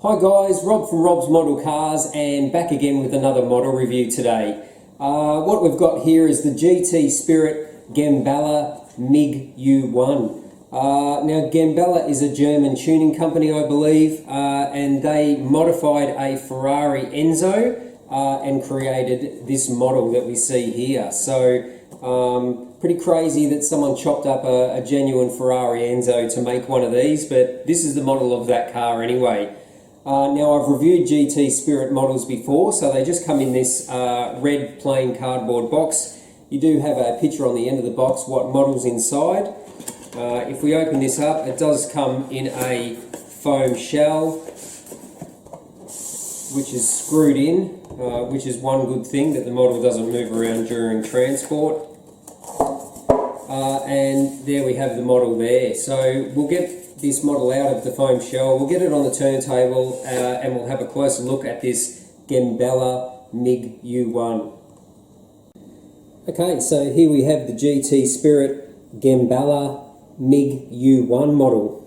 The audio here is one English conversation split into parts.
Hi guys, Rob from Rob's Model Cars and back again with another model review today. What we've got here is the GT Spirit Gemballa MIG-U1. Now Gemballa is a German tuning company, I believe, and they modified a Ferrari Enzo and created this model that we see here. So pretty crazy that someone chopped up a genuine Ferrari Enzo to make one of these, but this is the model of that car anyway. Now I've reviewed GT Spirit models before, so they just come in this red plain cardboard box. You do have a picture on the end of the box what model's inside. If we open this up, it does come in a foam shell which is screwed in, which is one good thing, that the model doesn't move around during transport. And there we have the model there. So we'll get this model out of the foam shell, we'll get it on the turntable and we'll have a closer look at this Gemballa MIG-U1. Okay, so here we have the GT Spirit Gemballa MIG-U1 model.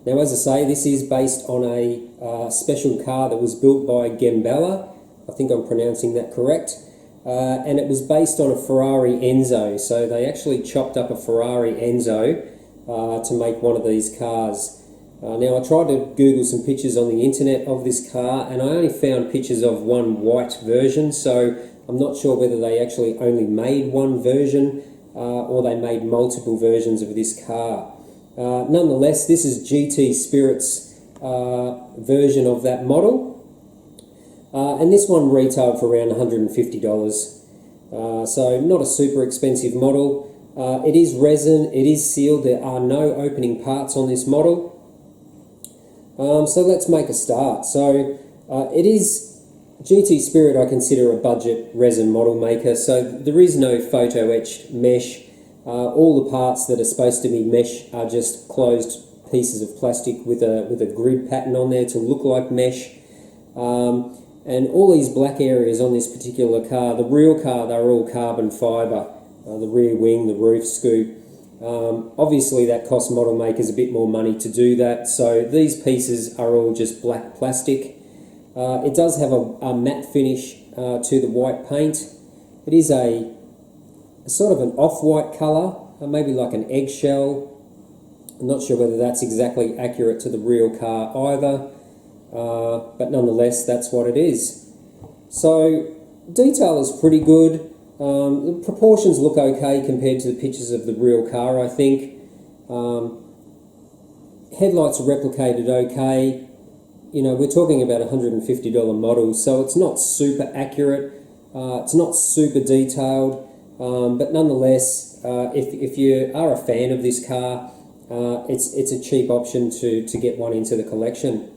Now as I say, this is based on a special car that was built by Gemballa, I think I'm pronouncing that correct, and it was based on a Ferrari Enzo, so they actually chopped up a Ferrari Enzo to make one of these cars. Now I tried to Google some pictures on the internet of this car and I only found pictures of one white version, so I'm not sure whether they actually only made one version or they made multiple versions of this car. Nonetheless, this is GT Spirit's version of that model, and this one retailed for around $150, so not a super expensive model. It is resin, it is sealed, there are no opening parts on this model. So let's make a start. So it is GT Spirit, I consider a budget resin model maker, so there is no photo etched mesh. All the parts that are supposed to be mesh are just closed pieces of plastic with a grid pattern on there to look like mesh. And all these black areas on this particular car, the real car, they're all carbon fibre. The rear wing, the roof scoop. Obviously that costs model makers a bit more money to do that, so these pieces are all just black plastic. It does have a matte finish to the white paint. It is a sort of an off-white colour, maybe like an eggshell. I'm not sure whether that's exactly accurate to the real car either, but nonetheless that's what it is. So detail is pretty good. The proportions look okay compared to the pictures of the real car, I think. Headlights are replicated okay. You know, we're talking about a $150 model, so it's not super accurate, it's not super detailed, but nonetheless, if you are a fan of this car, it's a cheap option to get one into the collection.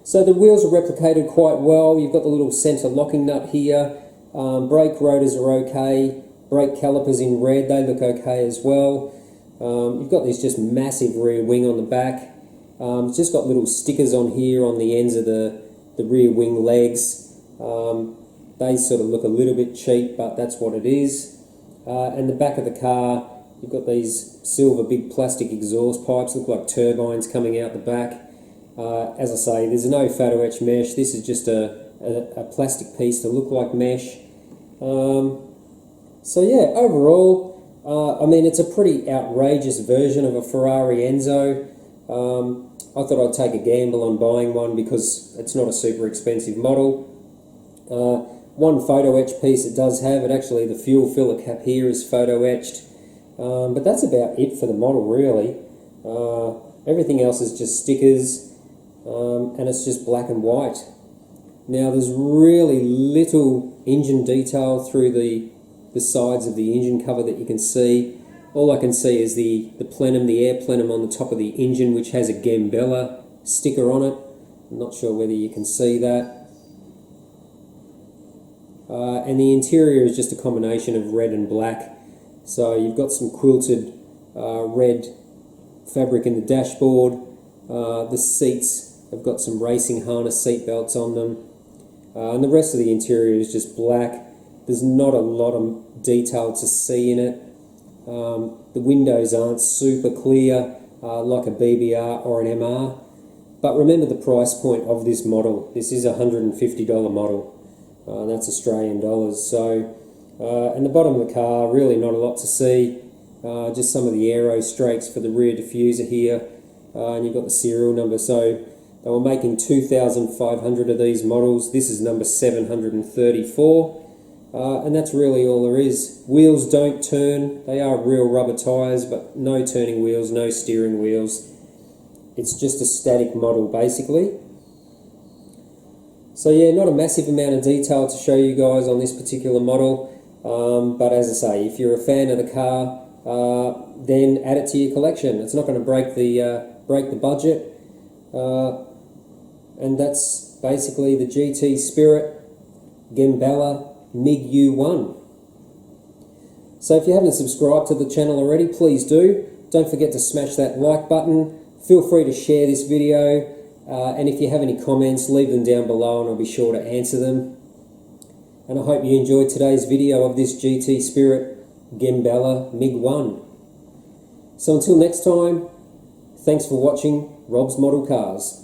So the wheels are replicated quite well. You've got the little centre locking nut here. Brake rotors are okay, brake calipers in red, they look okay as well. You've got this just massive rear wing on the back. It's just got little stickers on here on the ends of the rear wing legs. They sort of look a little bit cheap, but that's what it is. And the back of the car, you've got these silver big plastic exhaust pipes, look like turbines coming out the back. As I say, there's no photo etch mesh, this is just a plastic piece to look like mesh. So yeah, overall, I mean, it's a pretty outrageous version of a Ferrari Enzo. I thought I'd take a gamble on buying one because it's not a super expensive model. One photo etch piece it does have, actually the fuel filler cap here is photo etched, but that's about it for the model really. Everything else is just stickers, and it's just black and white. Now there's really little engine detail through the sides of the engine cover that you can see. All I can see is the plenum, the air plenum on the top of the engine, which has a Gemballa sticker on it. I'm not sure whether you can see that. And the interior is just a combination of red and black. So you've got some quilted red fabric in the dashboard. The seats have got some racing harness seat belts on them. And the rest of the interior is just black. There's not a lot of detail to see in it. The windows aren't super clear like a BBR or an MR, But remember the price point of this model. This is a $150 model. That's Australian dollars. So, and the bottom of the car, really not a lot to see. Just some of the aero strakes for the rear diffuser here. And you've got the serial number. So they were making 2,500 of these models. This is number 734. And that's really all there is. Wheels don't turn. They are real rubber tyres, but no turning wheels, no steering wheels. It's just a static model basically. So yeah, not a massive amount of detail to show you guys on this particular model. But as I say, if you're a fan of the car, then add it to your collection. It's not going to break the budget. And that's basically the GT Spirit Gemballa MIG-U1. So if you haven't subscribed to the channel already, please do. Don't forget to smash that like button. Feel free to share this video, and if you have any comments, leave them down below and I'll be sure to answer them. And I hope you enjoyed today's video of this GT Spirit Gemballa MIG-1. So until next time, thanks for watching Rob's Model Cars.